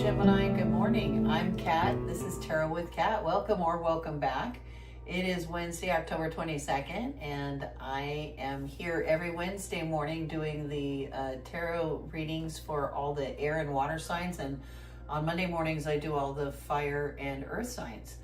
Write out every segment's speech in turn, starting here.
Gemini, good morning. I'm Kat. This is Tarot with Kat. Welcome or welcome back. It is Wednesday, October 22nd, and I am here every Wednesday morning doing the tarot readings for all the air and water signs, and on Monday mornings I do all the fire and earth signs.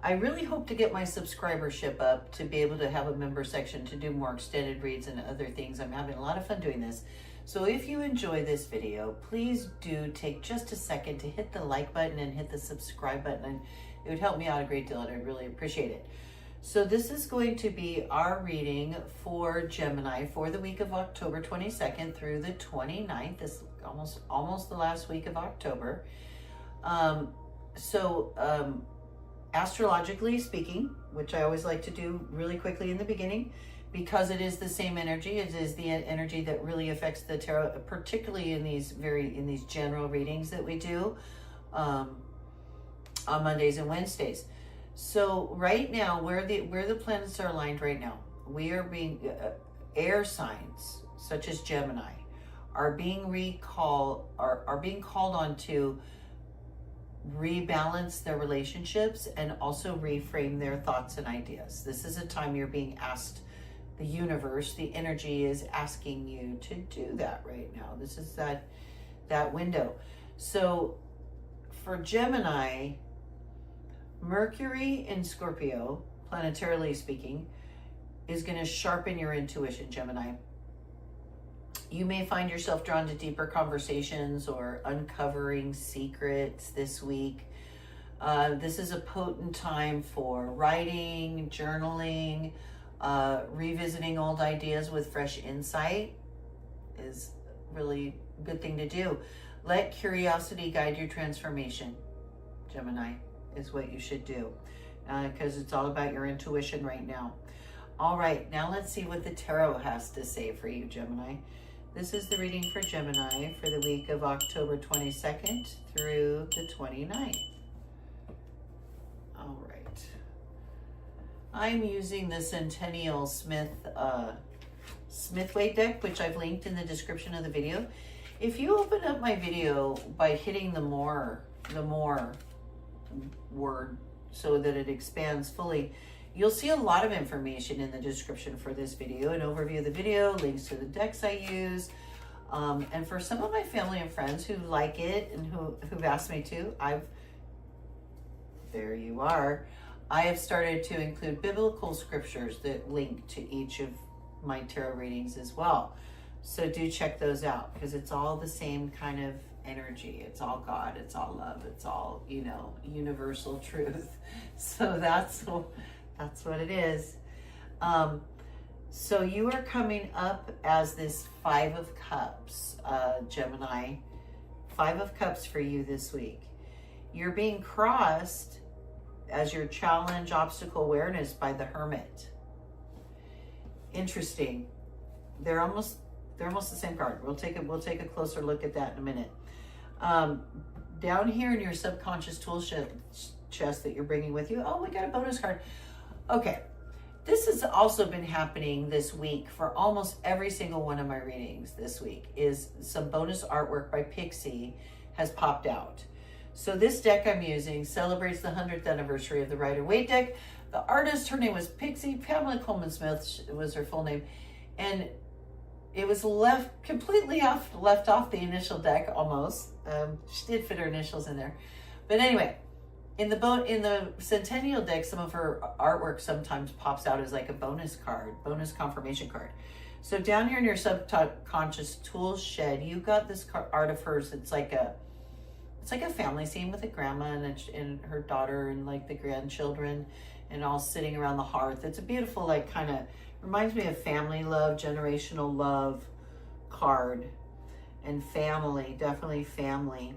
I really hope to get my subscribership up to be able to have a member section to do more extended reads and other things. I'm having a lot of fun doing this. So if you enjoy this video, please do take just a second to hit the like button and hit the subscribe button, and it would help me out a great deal, and I'd really appreciate it. So this is going to be our reading for Gemini for the week of October 22nd through the 29th. This is almost the last week of October. Astrologically speaking, which I always like to do really quickly in the beginning, because it is the same energy, it is the energy that really affects the tarot, particularly in these general readings that we do on Mondays and Wednesdays. So right now, where the planets are aligned right now, we are being air signs such as Gemini are being called on to rebalance their relationships and also reframe their thoughts and ideas. This is a time you're being asked. The universe, the energy is asking you to do that right now. This is that window. So for Gemini, Mercury in Scorpio, planetarily speaking, is going to sharpen your intuition, Gemini. You may find yourself drawn to deeper conversations or uncovering secrets this week. This is a potent time for writing, journaling, revisiting old ideas with fresh insight is really a good thing to do. Let curiosity guide your transformation, Gemini, is what you should do, because it's all about your intuition right now. All right, now let's see what the tarot has to say for you, Gemini. This is the reading for Gemini for the week of October 22nd through the 29th. All right. I'm using the Centennial Smithwaite deck, which I've linked in the description of the video. If you open up my video by hitting the more word so that it expands fully, you'll see a lot of information in the description for this video, an overview of the video, links to the decks I use. And for some of my family and friends who like it and who've asked me to, there you are. I have started to include biblical scriptures that link to each of my tarot readings as well. So do check those out, because it's all the same kind of energy. It's all God, it's all love, it's all, universal truth. So that's what it is. So you are coming up as this Five of Cups, Gemini. Five of Cups for you this week. You're being crossed as your challenge obstacle awareness by the Hermit. Interesting. They're almost the same card. We'll take a closer look at that in a minute. Down here in your subconscious tool chest that you're bringing with you. Oh, we got a bonus card. Okay. This has also been happening this week for almost every single one of my readings this week. Is some bonus artwork by Pixie has popped out. So this deck I'm using celebrates the 100th anniversary of the Rider-Waite deck. The artist, her name was Pixie, Pamela Coleman Smith was her full name. And it was completely left off the initial deck almost. She did fit her initials in there. But anyway, in the Centennial deck, some of her artwork sometimes pops out as like a bonus confirmation card. So down here in your subconscious tool shed, you got this art of hers. It's like a family scene with a grandma and her daughter and like the grandchildren and all sitting around the hearth. It's a beautiful, like, kind of reminds me of family love, generational love card, and family, definitely family.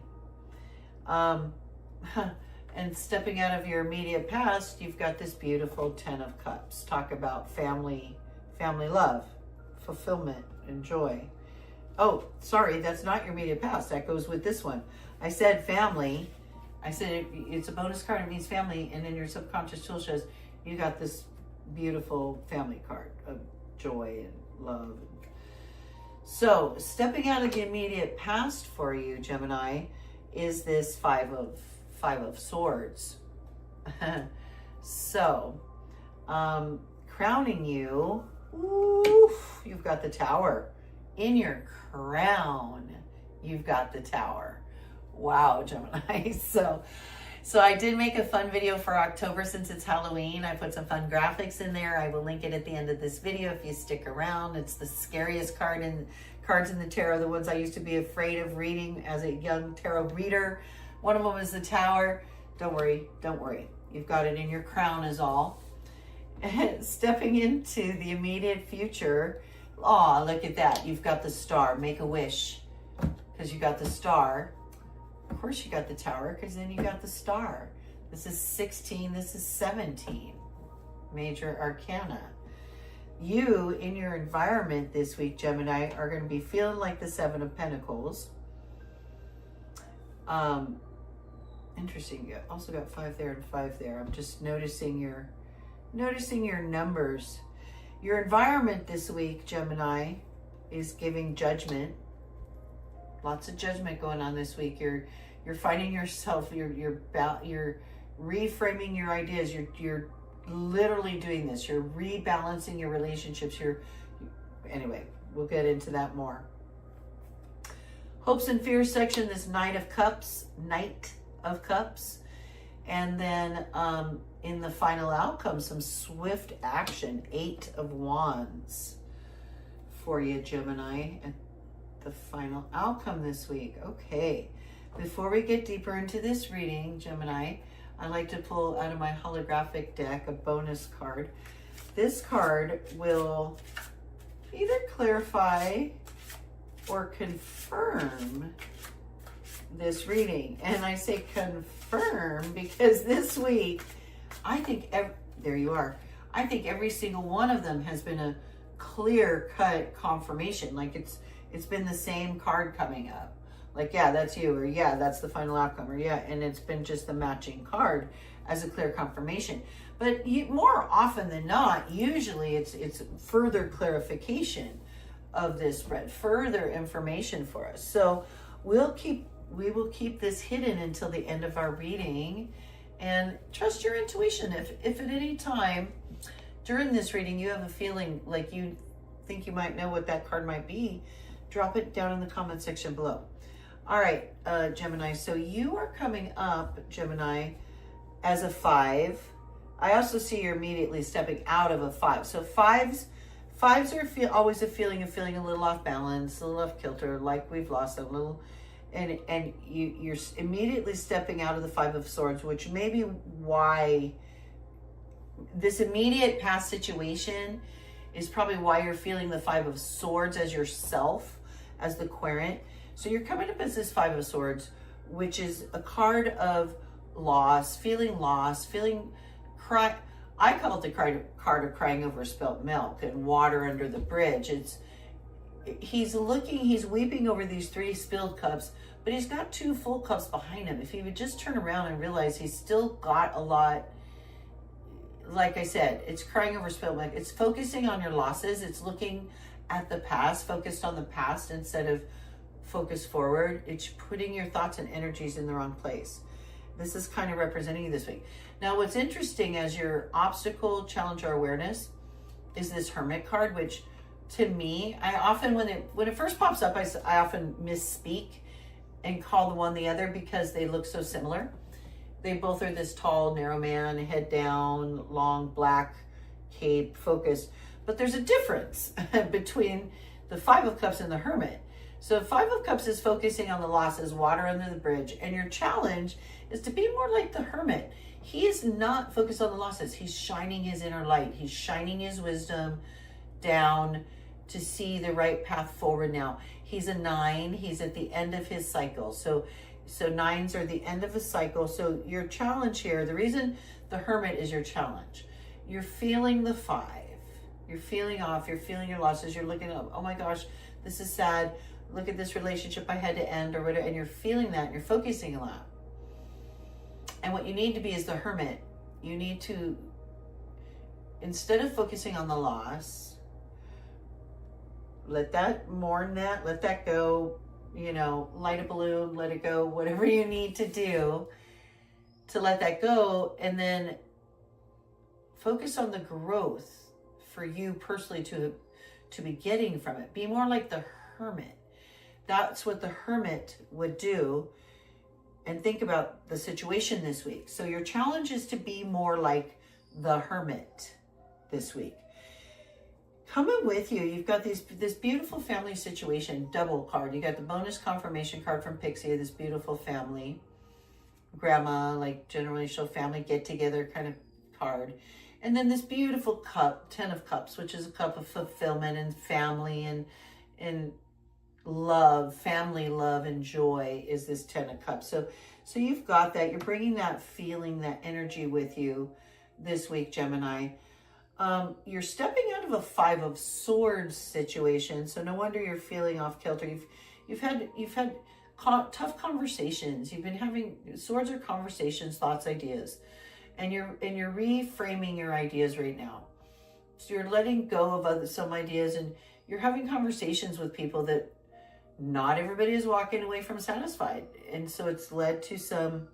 And stepping out of your immediate past, you've got this beautiful 10 of Cups. Talk about family love, fulfillment, and joy. Oh, sorry, that's not your immediate past. That goes with this one. I said family. I said it's a bonus card. It means family. And in your subconscious tool shows, you got this beautiful family card of joy and love. So stepping out of the immediate past for you, Gemini, is this Five of Swords. So, crowning you, oof, you've got the Tower. In your crown, you've got the Tower. Wow, Gemini. So I did make a fun video for October since it's Halloween. I put some fun graphics in there. I will link it at the end of this video if you stick around. It's the scariest cards in the tarot, the ones I used to be afraid of reading as a young tarot reader. One of them is the Tower. Don't worry. You've got it in your crown is all. Stepping into the immediate future. Oh, look at that. You've got the Star. Make a wish because you got the Star. Of course you got the Tower because then you got the Star. This is 16, this is 17. Major Arcana. You, in your environment this week, Gemini, are going to be feeling like the Seven of Pentacles. Interesting. You also got 5 there and 5 there. I'm just noticing your numbers. Your environment this week, Gemini, is giving judgment. Lots of judgment going on this week. You're finding yourself. You're reframing your ideas. You're literally doing this. You're rebalancing your relationships. Anyway, we'll get into that more. Hopes and fears section. This Knight of Cups, and then in the final outcome, some swift action. 8 of Wands for you, Gemini. The final outcome this week. Okay, before we get deeper into this reading, Gemini, I like to pull out of my holographic deck a bonus card. This card will either clarify or confirm this reading. And I say confirm because this week, I think, there you are. I think every single one of them has been a clear-cut confirmation. Like it's been the same card coming up. Like, yeah, that's you, or yeah, that's the final outcome, or yeah, and it's been just the matching card as a clear confirmation. But more often than not, usually it's further clarification of this spread, further information for us. So we will keep this hidden until the end of our reading, and trust your intuition. If at any time during this reading you have a feeling like you think you might know what that card might be, drop it down in the comment section below. All right, Gemini, so you are coming up, Gemini, as a 5. I also see you're immediately stepping out of a 5. So fives are always a feeling of feeling a little off balance, a little off kilter, like we've lost a little, and you're immediately stepping out of the 5 of Swords, which may be why this immediate past situation is probably why you're feeling the 5 of Swords as yourself, as the querent. So you're coming up as this 5 of Swords, which is a card of loss, feeling cry. I call it the card of crying over spilt milk and water under the bridge. He's weeping over these 3 spilled cups, but he's got 2 full cups behind him. If he would just turn around and realize he's still got a lot. Like I said, it's crying over spilled milk. It's focusing on your losses. It's looking at the past, focused on the past instead of focus forward. It's putting your thoughts and energies in the wrong place. This is kind of representing you this week. Now, what's interesting as your obstacle, challenge, or awareness is this Hermit card, which to me, I often, when it first pops up, I often misspeak and call the one the other because they look so similar. They both are this tall, narrow man, head down, long, black cape, focused. But there's a difference between the 5 of Cups and the Hermit. So 5 of Cups is focusing on the losses, water under the bridge. And your challenge is to be more like the Hermit. He is not focused on the losses. He's shining his inner light. He's shining his wisdom down to see the right path forward now. He's a 9. He's at the end of his cycle. So 9s are the end of a cycle. So your challenge here, the reason the Hermit is your challenge, you're feeling the 5. You're feeling off. You're feeling your losses. You're looking up, oh my gosh, this is sad. Look at this relationship I had to end or whatever. And you're feeling that. And you're focusing a lot. And what you need to be is the Hermit. You need to, instead of focusing on the loss, let that, mourn that, let that go, you know, light a balloon, let it go, whatever you need to do to let that go, and then focus on the growth for you personally to be getting from it. Be more like the Hermit. That's what the Hermit would do. And think about the situation this week. So your challenge is to be more like the Hermit this week. Coming with you, you've got this beautiful family situation, double card. You got the bonus confirmation card from Pixie, this beautiful family. Grandma, like generational family get-together kind of card. And then this beautiful cup, 10 of Cups, which is a cup of fulfillment and family and love, family love and joy is this 10 of Cups. So you've got that. You're bringing that feeling, that energy with you this week, Gemini. You're stepping out of a 5 of Swords situation. So no wonder you're feeling off kilter. You've had tough conversations. You've been having, swords are conversations, thoughts, ideas. And you're reframing your ideas right now. So you're letting go of some ideas, and you're having conversations with people that not everybody is walking away from satisfied. And so it's led to some,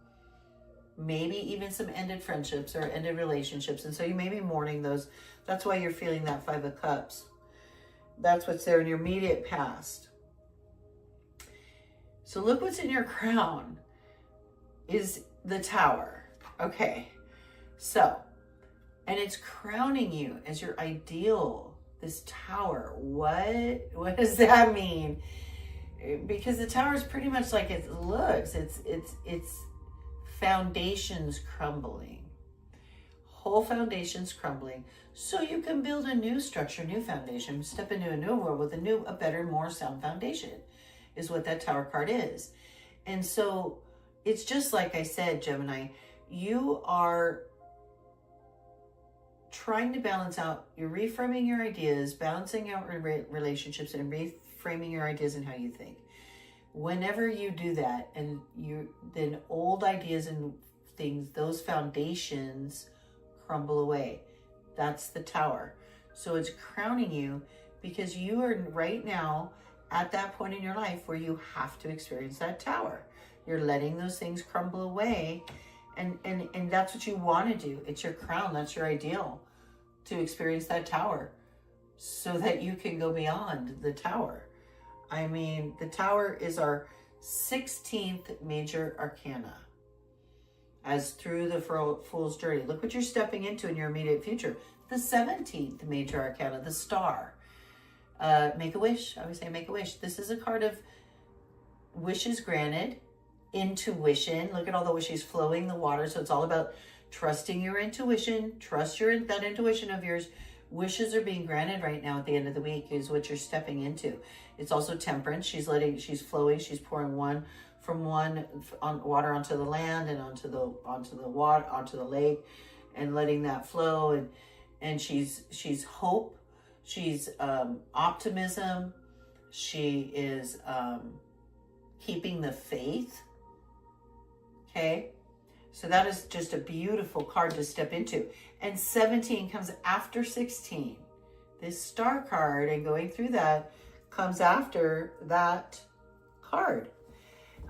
maybe even some ended friendships or ended relationships. And so you may be mourning those. That's why you're feeling that 5 of Cups. That's what's there in your immediate past. So look what's in your crown is the Tower. Okay. So, and it's crowning you as your ideal, this Tower. What does that mean? Because the Tower is pretty much like it looks. It's foundations crumbling. Whole foundations crumbling. So you can build a new structure, new foundation, step into a new world with a better, more sound foundation is what that Tower card is. And so it's just like I said, Gemini, you are trying to balance out, you're reframing your ideas, balancing out relationships, and reframing your ideas and how you think. Whenever you do that, and then old ideas and things, those foundations crumble away. That's the Tower. So it's crowning you because you are right now at that point in your life where you have to experience that Tower. You're letting those things crumble away. And that's what you want to do. It's your crown. That's your ideal, to experience that Tower so that you can go beyond the Tower. I mean, the Tower is our 16th major arcana as through the Fool's Journey. Look what you're stepping into in your immediate future. The 17th major arcana, the Star. Make a wish. I always say make a wish. This is a card of wishes granted, intuition. Look at all the wishes flowing the water. So it's all about trusting your intuition. Trust that intuition of yours. Wishes are being granted right now at the end of the week is what you're stepping into. It's also temperance. She's flowing. She's pouring water onto the land and onto the lake, and letting that flow. And she's hope. She's optimism. She is keeping the faith. Okay, so that is just a beautiful card to step into. And 17 comes after 16. This Star card and going through that comes after that card.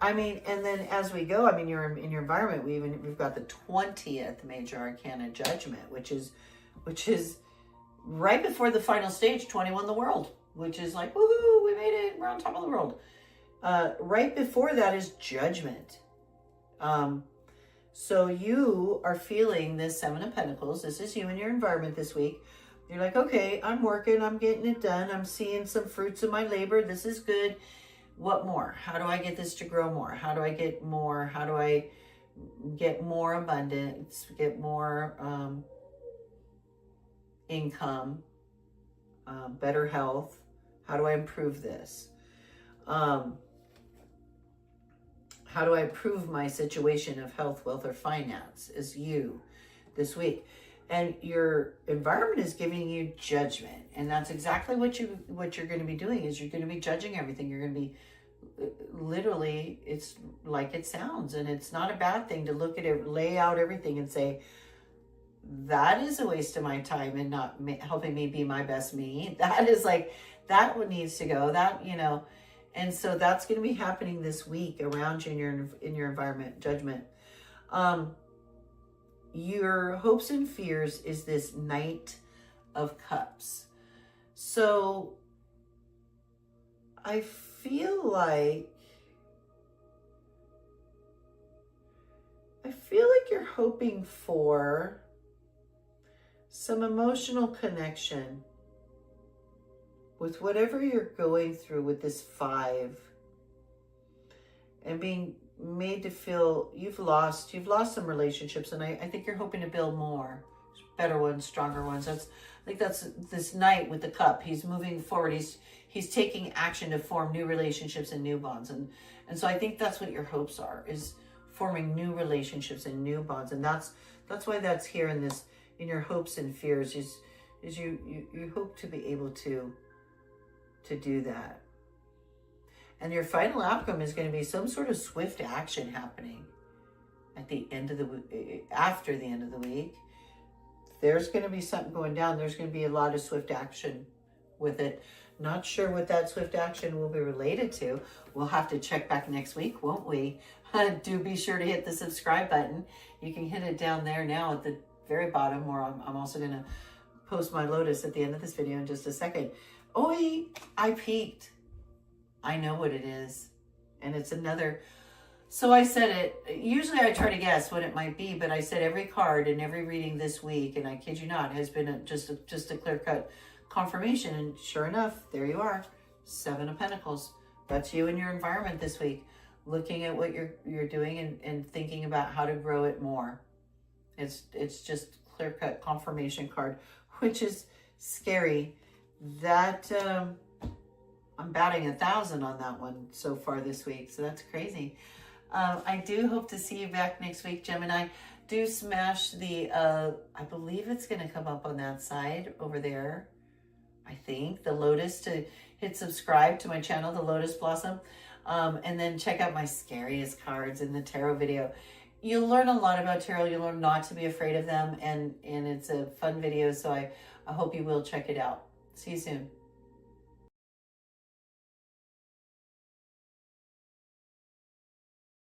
I mean, and then as we go, I mean, you're in your environment. We've got the 20th major arcana, Judgment, which is right before the final stage, 21 the world, which is like, woohoo, we made it, we're on top of the world. Right before that is Judgment. So you are feeling this 7 of Pentacles. This is you in your environment this week. You're like, okay, I'm working, I'm getting it done. I'm seeing some fruits of my labor. This is good. What more? How do I get this to grow more? How do I get more? How do I get more abundance, get more income, better health? How do I improve this? How do I improve my situation of health, wealth, or finance is you this week. And your environment is giving you judgment. And that's exactly what you're going to be doing is you're going to be judging everything. You're going to be literally, it's like it sounds. And it's not a bad thing to look at it, lay out everything and say, that is a waste of my time and not helping me be my best me. That is like, that one needs to go. That, And so that's going to be happening this week around you in your environment. Judgment. Your hopes and fears is this Knight of Cups. So I feel like you're hoping for some emotional connection with whatever you're going through with this 5, and being made to feel you've lost some relationships, and I think you're hoping to build more, better ones, stronger ones. I think that's this Knight with the cup. He's moving forward. He's taking action to form new relationships and new bonds, and so I think that's what your hopes are, is forming new relationships and new bonds. And that's why that's here in this, in your hopes and fears, is you hope to be able to do that. And your final outcome is going to be some sort of swift action happening at the end of after the end of the week. There's going to be something going down. There's going to be a lot of swift action with it. Not sure what that swift action will be related to. We'll have to check back next week, won't we? Do be sure to hit the subscribe button. You can hit it down there now at the very bottom, or I'm also going to post my Lotus at the end of this video in just a second. Oi, I peaked. I know what it is. And it's another. So I said it. Usually I try to guess what it might be, but I said every card in every reading this week, and I kid you not, has been just a clear-cut confirmation. And sure enough, there you are. 7 of Pentacles. That's you and your environment this week, looking at what you're doing and thinking about how to grow it more. It's just clear-cut confirmation card, which is scary. That I'm batting 1,000 on that one so far this week, so that's crazy. I do hope to see you back next week, Gemini. Do smash the I believe it's going to come up on that side over there, I think, the Lotus, to hit subscribe to my channel, the Lotus Blossom, and then check out my scariest cards in the tarot video. You'll learn a lot about tarot. You'll learn not to be afraid of them, and it's a fun video, so I hope you will check it out. See you soon.